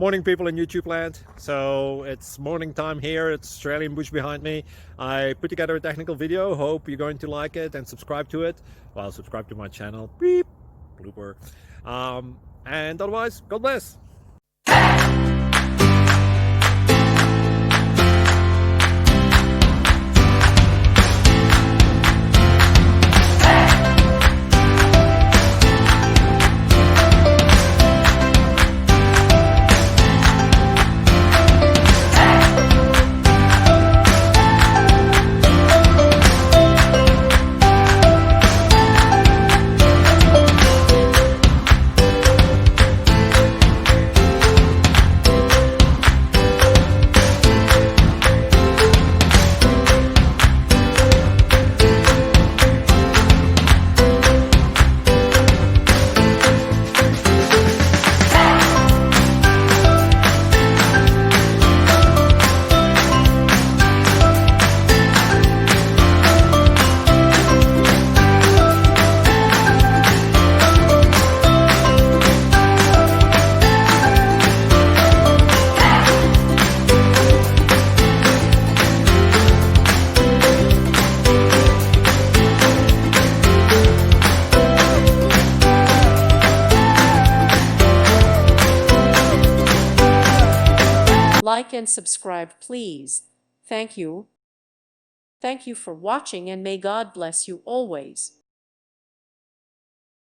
Morning, people in YouTube land. So it's morning time here. It's Australian bush behind me. I put together a technical video. Hope you're going to like it and subscribe to it. Well, subscribe to my channel. Beep. Blooper. And otherwise, God bless. Like and subscribe, please. Thank you. Thank you for watching, and may God bless you always.